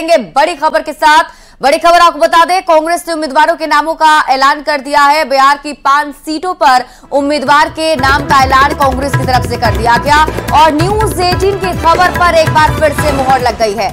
बढ़ेंगे बड़ी खबर के साथ। बड़ी खबर आपको बता दें, कांग्रेस ने उम्मीदवारों के नामों का ऐलान कर दिया है। बिहार की 5 सीटों पर उम्मीदवार के नाम का ऐलान कांग्रेस की तरफ से कर दिया गया और न्यूज 18 की खबर पर एक बार फिर से मुहर लग गई है।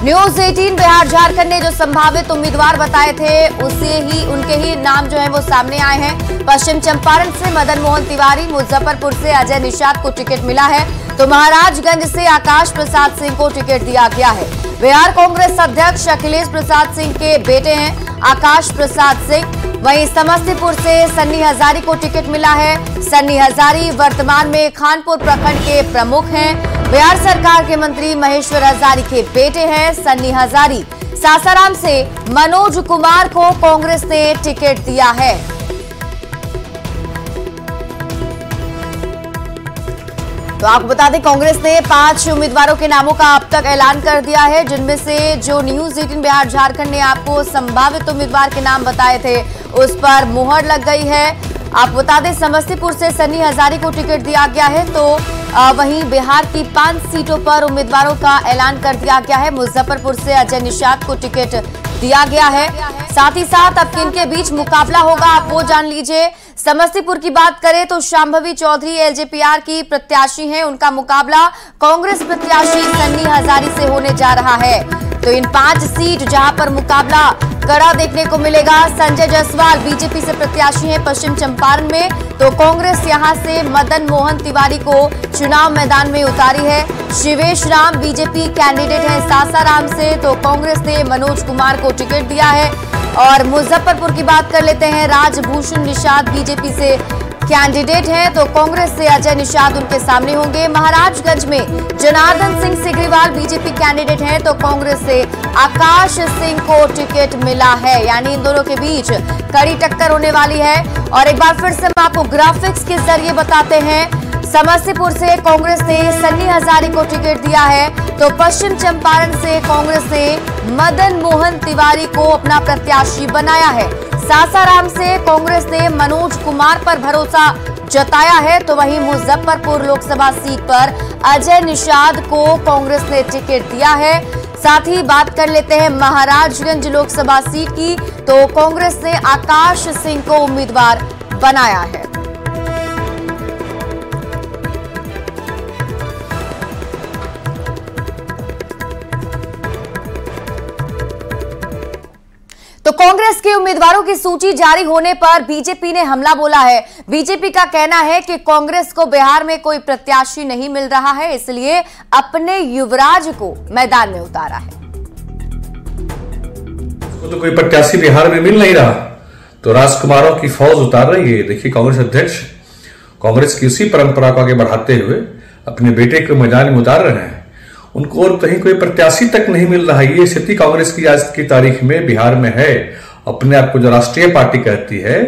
न्यूज 18 बिहार झारखंड ने जो संभावित उम्मीदवार बताए थे उनके ही नाम जो है वो सामने आए हैं। पश्चिम चंपारण से मदन मोहन तिवारी, मुजफ्फरपुर से अजय निषाद को टिकट मिला है, तो महाराजगंज से आकाश प्रसाद सिंह को टिकट दिया गया है। बिहार कांग्रेस अध्यक्ष अखिलेश प्रसाद सिंह के बेटे हैं आकाश प्रसाद सिंह। वहीं समस्तीपुर से सन्नी हजारी को टिकट मिला है। सन्नी हजारी वर्तमान में खानपुर प्रखंड के प्रमुख हैं। बिहार सरकार के मंत्री महेश्वर हजारी के बेटे हैं सन्नी हजारी। सासाराम से मनोज कुमार को कांग्रेस ने टिकट दिया है। तो आपको बता दें, कांग्रेस ने 5 उम्मीदवारों के नामों का अब तक ऐलान कर दिया है, जिनमें से जो न्यूज 18 बिहार झारखंड ने आपको संभावित उम्मीदवार के नाम बताए थे उस पर मुहर लग गई है। आपको बता दें, समस्तीपुर से सन्नी हजारी को टिकट दिया गया है, तो वहीं बिहार की 5 सीटों पर उम्मीदवारों का ऐलान कर दिया गया है। मुजफ्फरपुर से अजय निषाद को टिकट दिया गया है। साथ ही साथ अब किनके बीच मुकाबला होगा आप वो जान लीजिए। समस्तीपुर की बात करें तो शांभवी चौधरी एलजेपीआर की प्रत्याशी हैं, उनका मुकाबला कांग्रेस प्रत्याशी सन्नी हजारी से होने जा रहा है। तो इन 5 सीट जहां पर मुकाबला कड़ा देखने को मिलेगा। संजय जायसवाल बीजेपी से प्रत्याशी हैं पश्चिम चंपारण में, तो कांग्रेस यहां से मदन मोहन तिवारी को चुनाव मैदान में उतारी है। शिवेश राम बीजेपी कैंडिडेट हैं सासाराम से, तो कांग्रेस ने मनोज कुमार को टिकट दिया है। और मुजफ्फरपुर की बात कर लेते हैं, राजभूषण निषाद बीजेपी से कैंडिडेट हैं, तो कांग्रेस से अजय निषाद उनके सामने होंगे। महाराजगंज में जनार्दन सिंह सिग्रीवाल बीजेपी कैंडिडेट हैं, तो कांग्रेस से आकाश सिंह को टिकट मिला है। यानी इन दोनों के बीच कड़ी टक्कर होने वाली है। और एक बार फिर से हम आपको ग्राफिक्स के जरिए बताते हैं। समस्तीपुर से कांग्रेस ने सन्नी हजारी को टिकट दिया है, तो पश्चिम चंपारण से कांग्रेस ने मदन मोहन तिवारी को अपना प्रत्याशी बनाया है। सासाराम से कांग्रेस ने मनोज कुमार पर भरोसा जताया है, तो वहीं मुजफ्फरपुर लोकसभा सीट पर अजय निषाद को कांग्रेस ने टिकट दिया है। साथ ही बात कर लेते हैं महाराजगंज लोकसभा सीट की, तो कांग्रेस ने आकाश सिंह को उम्मीदवार बनाया है। तो कांग्रेस के उम्मीदवारों की सूची जारी होने पर बीजेपी ने हमला बोला है। बीजेपी का कहना है कि कांग्रेस को बिहार में कोई प्रत्याशी नहीं मिल रहा है, इसलिए अपने युवराज को मैदान में उतारा है। तो कोई प्रत्याशी बिहार में मिल नहीं रहा, तो राजकुमारों की फौज उतार रही है। देखिए, कांग्रेस अध्यक्ष कांग्रेस की उसी परंपरा को आगे बढ़ाते हुए अपने बेटे को मैदान में उतार रहे हैं। उनको और कहीं कोई प्रत्याशी तक नहीं मिल रहा है। ये स्थिति कांग्रेस की आज की तारीख में बिहार में है। अपने आप को जो राष्ट्रीय पार्टी कहती है।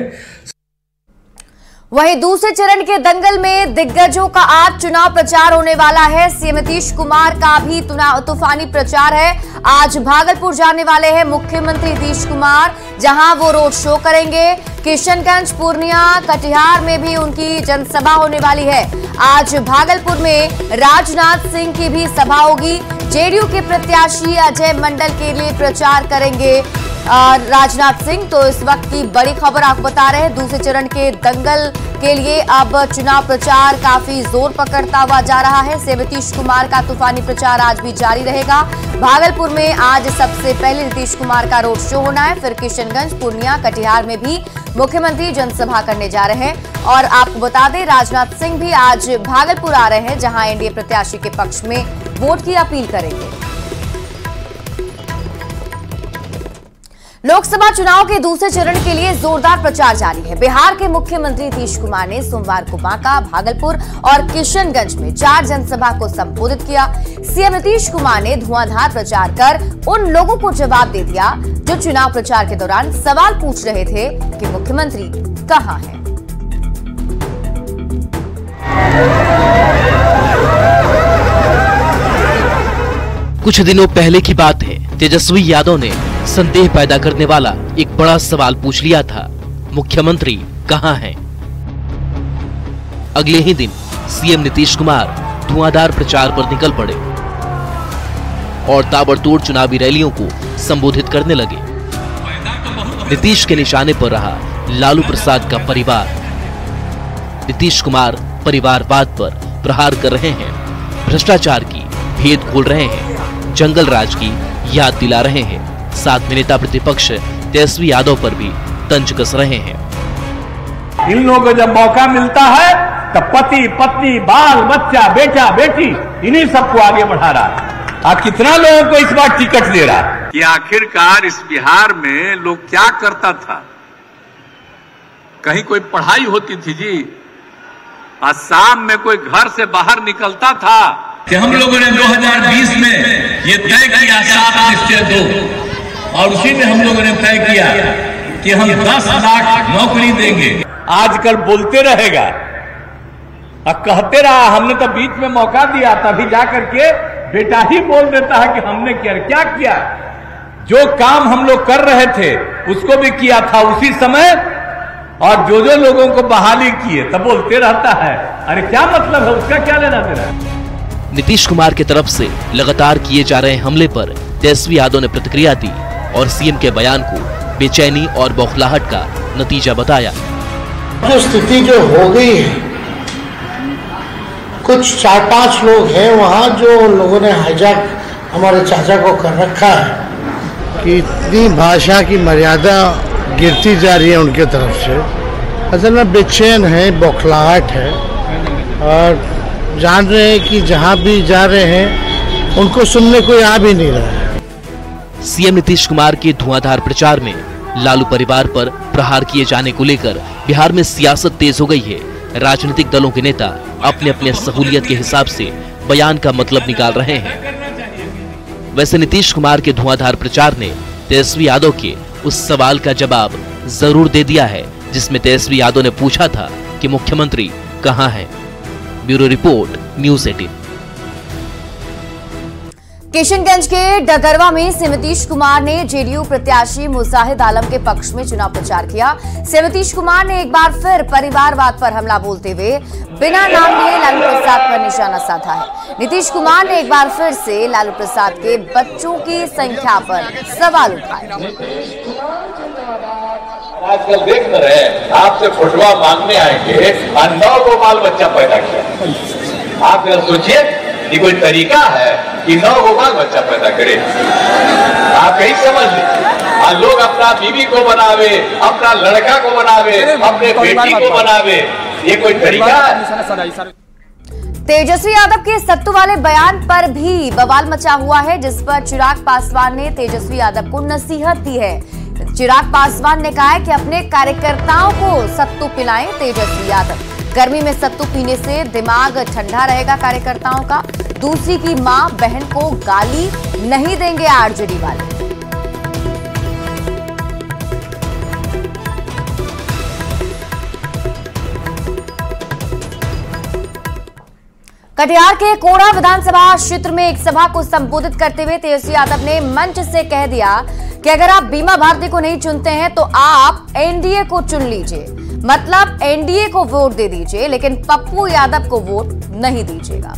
वहीं दूसरे चरण के दंगल में दिग्गजों का आज चुनाव प्रचार होने वाला है। सीएम नीतीश कुमार का भी तूफानी प्रचार है। आज भागलपुर जाने वाले हैं मुख्यमंत्री नीतीश कुमार, जहां वो रोड शो करेंगे। किशनगंज, पूर्णिया, कटिहार में भी उनकी जनसभा होने वाली है। आज भागलपुर में राजनाथ सिंह की भी सभा होगी। जेडीयू के प्रत्याशी अजय मंडल के लिए प्रचार करेंगे राजनाथ सिंह। तो इस वक्त की बड़ी खबर आपको बता रहे हैं, दूसरे चरण के दंगल के लिए अब चुनाव प्रचार काफी जोर पकड़ता हुआ जा रहा है। सीएम नीतीश कुमार का तूफानी प्रचार आज भी जारी रहेगा। भागलपुर में आज सबसे पहले नीतीश कुमार का रोड शो होना है, फिर किशनगंज, पूर्णिया, कटिहार में भी मुख्यमंत्री जनसभा करने जा रहे हैं। और आपको बता दें, राजनाथ सिंह भी आज भागलपुर आ रहे हैं, जहां एनडीए प्रत्याशी के पक्ष में वोट की अपील करेंगे। लोकसभा चुनाव के दूसरे चरण के लिए जोरदार प्रचार जारी है। बिहार के मुख्यमंत्री नीतीश कुमार ने सोमवार को बांका, भागलपुर और किशनगंज में 4 जनसभा को संबोधित किया। सीएम नीतीश कुमार ने धुआंधार प्रचार कर उन लोगों को जवाब दे दिया जो चुनाव प्रचार के दौरान सवाल पूछ रहे थे कि मुख्यमंत्री कहां है। कुछ दिनों पहले की बात है, तेजस्वी यादव ने संदेह पैदा करने वाला एक बड़ा सवाल पूछ लिया था, मुख्यमंत्री कहां हैं? अगले ही दिन सीएम नीतीश कुमार धुआंधार प्रचार पर निकल पड़े। और ताबड़तोड़ चुनावी रैलियों को संबोधित करने लगे। नीतीश के निशाने पर रहा लालू प्रसाद का परिवार। नीतीश कुमार परिवारवाद पर प्रहार कर रहे हैं, भ्रष्टाचार की भेद खोल रहे हैं, जंगल राज की याद दिला रहे हैं। साथ में नेता प्रतिपक्ष तेजस्वी यादव पर भी तंज कस रहे हैं। इन लोगों को जब मौका मिलता है तो पति पत्नी बाल बच्चा बेटा बेटी इन्हीं सबको आगे बढ़ा रहा है। आज कितना लोगों को इस बार टिकट दे रहा है कि आखिरकार इस बिहार में लोग क्या करता था। कहीं कोई पढ़ाई होती थी जी, आज शाम में कोई घर से बाहर निकलता था कि हम लोगों ने 2020 में ये तय किया 7 निश्चय 2, और उसी में हम लोगों ने तय किया कि हम 10 लाख नौकरी देंगे। आजकल बोलते रहेगा और कहते रहा, हमने तो बीच में मौका दिया, तभी जाकर के बेटा ही बोल देता है कि हमने क्या किया। जो काम हम लोग कर रहे थे उसको भी किया था उसी समय, और जो लोगों को बहाली किए तब बोलते रहता है। अरे क्या मतलब है, उसका क्या लेना देना। नीतीश कुमार की तरफ से लगातार किए जा रहे हमले पर तेजस्वी यादव ने प्रतिक्रिया दी और सीएम के बयान को बेचैनी और बौखलाहट का नतीजा बताया। जो स्थिति जो हो गई है, कुछ 4-5 लोग हैं वहाँ जो लोगों ने हाईजैक हमारे चाचा को कर रखा है कि इतनी भाषा की मर्यादा गिरती जा रही है उनके तरफ से। असल में बेचैन है, बौखलाहट है, और जान रहे हैं कि जहाँ भी जा रहे हैं उनको सुनने कोई आ भी नहीं रहा है। सीएम नीतीश कुमार के धुआंधार प्रचार में लालू परिवार पर प्रहार किए जाने को लेकर बिहार में सियासत तेज हो गई है। राजनीतिक दलों के नेता अपने अपने सहूलियत के हिसाब से बयान का मतलब निकाल रहे हैं। वैसे नीतीश कुमार के धुआंधार प्रचार ने तेजस्वी यादव के उस सवाल का जवाब जरूर दे दिया है जिसमें तेजस्वी यादव ने पूछा था कि मुख्यमंत्री कहां हैं। Bureau report, news 18। किशनगंज के डगरवा में नीतीश कुमार ने जेडीयू प्रत्याशी मुजाहिद आलम के पक्ष में चुनाव प्रचार किया। नीतीश कुमार ने एक बार फिर परिवारवाद पर हमला बोलते हुए बिना नाम लिए लालू प्रसाद पर निशाना साधा है। नीतीश कुमार ने एक बार फिर से लालू प्रसाद के बच्चों की संख्या पर सवाल उठाए। आजकल देख रहे हैं, आपसे फोटोआ मांगने आएंगे और 9 को बाल बच्चा पैदा किया। आप सोचिए ये कोई तरीका है कि 9 को बाल बच्चा पैदा करे? आप यही समझ लीजिए, लोग अपना बीवी को बनावे, अपना लड़का को बनावे, अपने बेटी को बनावे, ये कोई तरीका है? तेजस्वी यादव के सत्तू वाले बयान पर भी बवाल मचा हुआ है, जिस पर चिराग पासवान ने तेजस्वी यादव को नसीहत दी है। चिराग पासवान ने कहा है कि अपने कार्यकर्ताओं को सत्तू पिलाएं तेजस्वी यादव। गर्मी में सत्तू पीने से दिमाग ठंडा रहेगा कार्यकर्ताओं का। दूसरी की मां बहन को गाली नहीं देंगे आरजेडी वाले। कटिहार के कोड़ा विधानसभा क्षेत्र में एक सभा को संबोधित करते हुए तेजस्वी यादव ने मंच से कह दिया कि अगर आप बीमा भारती को नहीं चुनते हैं तो आप एनडीए को चुन लीजिए, मतलब एनडीए को वोट दे दीजिए, लेकिन पप्पू यादव को वोट नहीं दीजिएगा।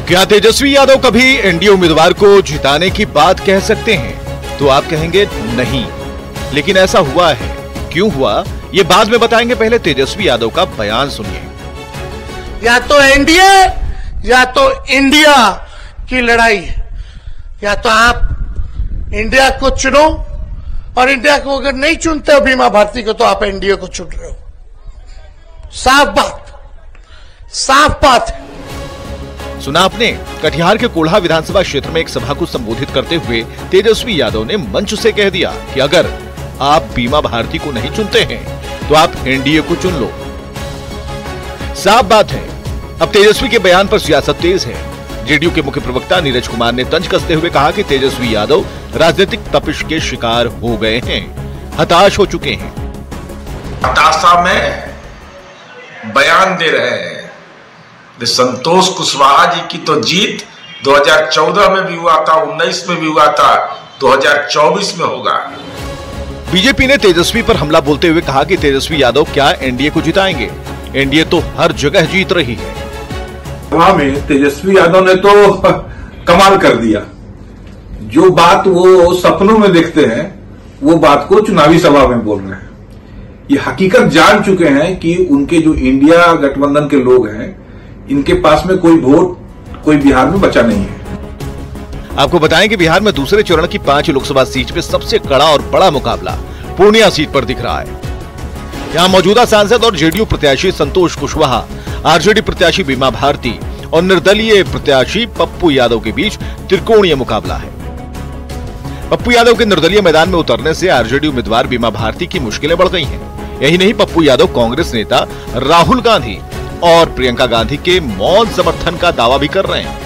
क्या तेजस्वी यादव कभी एनडीए उम्मीदवार को जिताने की बात कह सकते हैं? तो आप कहेंगे नहीं, लेकिन ऐसा हुआ है। क्यों हुआ ये बाद में बताएंगे, पहले तेजस्वी यादव का बयान सुनिए। या तो एनडीए या तो इंडिया की लड़ाई है। या तो आप इंडिया को चुनो, और इंडिया को अगर नहीं चुनते हो बीमा भारती को, तो आप एनडीए को चुन रहे हो। साफ बात है। सुना आपने? कटिहार के कोढ़ा विधानसभा क्षेत्र में एक सभा को संबोधित करते हुए तेजस्वी यादव ने मंच से कह दिया कि अगर आप बीमा भारती को नहीं चुनते हैं तो आप एनडीए को चुन लो। साफ बात है, अब तेजस्वी के बयान पर सियासत तेज है। जेडीयू के मुख्य प्रवक्ता नीरज कुमार ने तंज कसते हुए कहा कि तेजस्वी यादव राजनीतिक तपिश के शिकार हो गए हैं, हताश हो चुके हैं। हताशा में बयान दे रहे हैं। संतोष कुशवाहा जी की तो जीत 2014 में भी हुआ था, 19 में भी हुआ था, 2024 में होगा। बीजेपी ने तेजस्वी पर हमला बोलते हुए कहा कि तेजस्वी यादव क्या एनडीए को जिताएंगे? एनडीए तो हर जगह जीत रही है। सभा में तेजस्वी यादव ने तो कमाल कर दिया। जो बात वो सपनों में देखते हैं वो बात को चुनावी सभा में बोल रहे हैं। ये हकीकत जान चुके हैं कि उनके जो इंडिया गठबंधन के लोग हैं, इनके पास में कोई वोट कोई बिहार में बचा नहीं है। आपको बताएं कि बिहार में दूसरे चरण की 5 लोकसभा सीट पे सबसे कड़ा और बड़ा मुकाबला पूर्णिया सीट पर दिख रहा है। यहां मौजूदा सांसद और जेडीयू प्रत्याशी संतोष कुशवाहा, आरजेडी प्रत्याशी बीमा भारती और निर्दलीय प्रत्याशी पप्पू यादव के बीच त्रिकोणीय मुकाबला है। पप्पू यादव के निर्दलीय मैदान में उतरने से आरजेडी उम्मीदवार बीमा भारती की मुश्किलें बढ़ गई हैं। यही नहीं, पप्पू यादव कांग्रेस नेता राहुल गांधी और प्रियंका गांधी के मौन समर्थन का दावा भी कर रहे हैं।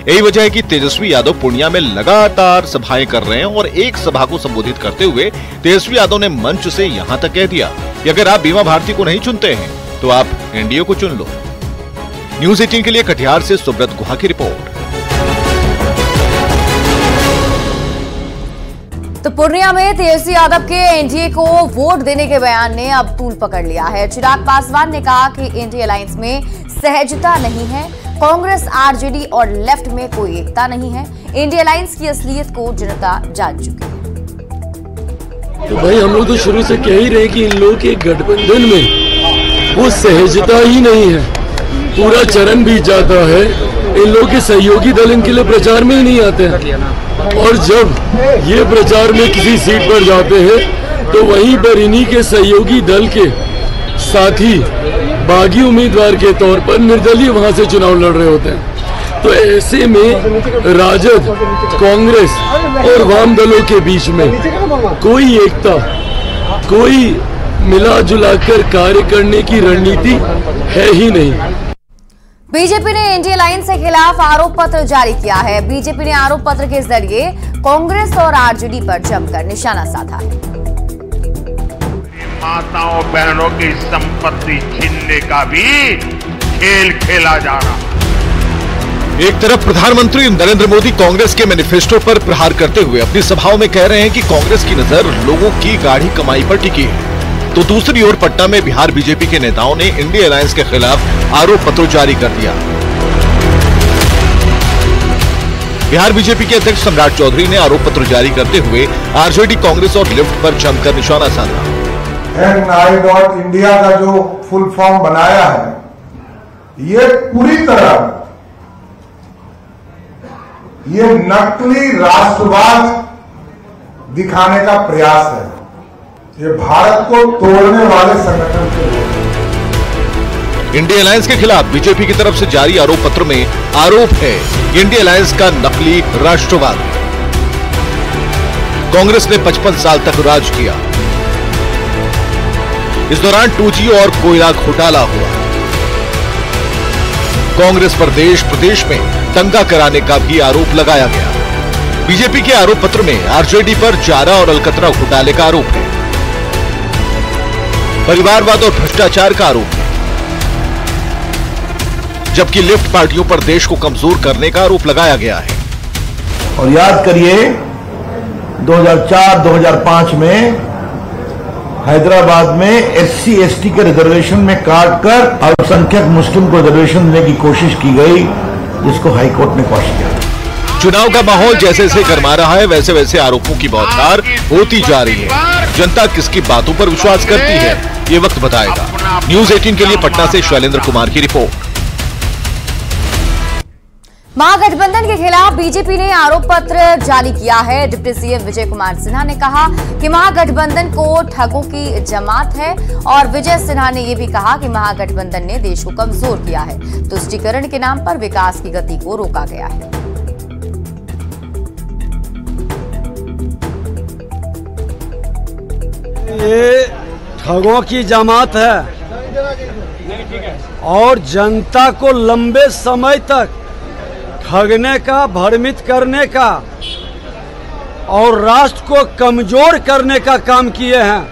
यही वजह है कि तेजस्वी यादव पूर्णिया में लगातार सभाएं कर रहे हैं और एक सभा को संबोधित करते हुए तेजस्वी यादव ने मंच से यहां तक कह दिया कि अगर आप बीमा भारती को नहीं चुनते हैं तो आप एनडीए को चुन लो। न्यूज़ 18 के लिए कटिहार से सुब्रत गुहा की रिपोर्ट। तो पूर्णिया में तेजस्वी यादव के एनडीए को वोट देने के बयान ने अब तूल पकड़ लिया है। चिराग पासवान ने कहा कि एनडीए अलायंस में सहजता नहीं है, कांग्रेस, आरजेडी और लेफ्ट में कोई एकता नहीं है। एनडीए अलायंस की असलियत को जनता जान चुकी है। तो भाई हम लोग तो शुरू से कह ही रहे कि इन लोगों के गठबंधन में वो सहजता ही नहीं है। पूरा चरण बीत जाता है, इन लोगों के सहयोगी दल इनके लिए प्रचार में ही नहीं आते हैं और जब ये प्रचार में किसी सीट पर जाते हैं तो वहीं पर इन्हीं के सहयोगी दल के साथी बागी उम्मीदवार के तौर पर निर्दलीय वहां से चुनाव लड़ रहे होते हैं। तो ऐसे में राजद, कांग्रेस और वाम दलों के बीच में कोई एकता, कोई मिला जुलाकर कार्य करने की रणनीति है ही नहीं। बीजेपी ने एनडीए अलायंस के खिलाफ आरोप पत्र जारी किया है। बीजेपी ने आरोप पत्र के जरिए कांग्रेस और आरजेडी पर जमकर निशाना साधा है। माताओं बहनों की संपत्ति छीनने का भी खेल खेला जा रहा है। एक तरफ प्रधानमंत्री नरेंद्र मोदी कांग्रेस के मैनिफेस्टो पर प्रहार करते हुए अपनी सभाओं में कह रहे हैं कि कांग्रेस की नजर लोगों की गाढ़ी कमाई पर टिकी है, तो दूसरी ओर पटना में बिहार बीजेपी के नेताओं ने इंडिया अलायंस के खिलाफ आरोप पत्र जारी कर दिया। बिहार बीजेपी के अध्यक्ष सम्राट चौधरी ने आरोप पत्र जारी करते हुए आरजेडी, कांग्रेस और लेफ्ट पर जमकर निशाना साधा। NI.India का जो फुल फॉर्म बनाया है, ये पूरी तरह ये नकली राष्ट्रवाद दिखाने का प्रयास है। ये भारत को तोड़ने वाले संगठन के लोग। इंडिया अलायंस के खिलाफ बीजेपी की तरफ से जारी आरोप पत्र में आरोप है कि इंडिया अलायंस का नकली राष्ट्रवाद। कांग्रेस ने 55 साल तक राज किया। इस दौरान 2G और कोयला घोटाला हुआ। कांग्रेस पर देश प्रदेश में दंगा कराने का भी आरोप लगाया गया। बीजेपी के आरोप पत्र में आरजेडी पर चारा और अलकतरा घोटाले का आरोप है, परिवारवाद और भ्रष्टाचार का आरोप है, जबकि लेफ्ट पार्टियों पर देश को कमजोर करने का आरोप लगाया गया है। और याद करिए 2004-2005 में हैदराबाद में SC/ST के रिजर्वेशन में काटकर अल्पसंख्यक मुस्लिम को रिजर्वेशन देने की कोशिश की गई, जिसको हाईकोर्ट ने क्वॉश किया। चुनाव का माहौल जैसे जैसे गर्मा रहा है, वैसे वैसे आरोपों की बौछार होती जा रही है। जनता किसकी बातों पर विश्वास करती है, ये वक्त बताएगा। न्यूज़ 18 के लिए पटना से शैलेंद्र कुमार की रिपोर्ट। महागठबंधन के खिलाफ बीजेपी ने आरोप पत्र जारी किया है। डिप्टी सीएम विजय कुमार सिन्हा ने कहा कि महागठबंधन को ठगों की जमात है और विजय सिन्हा ने यह भी कहा कि महागठबंधन ने देश को कमजोर किया है, तुष्टीकरण के नाम पर विकास की गति को रोका गया है। ये ठगों की जमात है और जनता को लंबे समय तक ठगने का, भ्रमित करने का और राष्ट्र को कमजोर करने का काम किए हैं।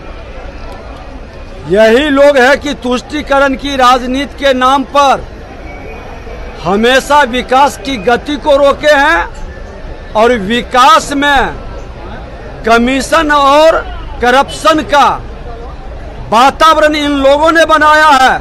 यही लोग हैं कि तुष्टीकरण की राजनीति के नाम पर हमेशा विकास की गति को रोके हैं और विकास में कमीशन और करप्शन का वातावरण इन लोगों ने बनाया है।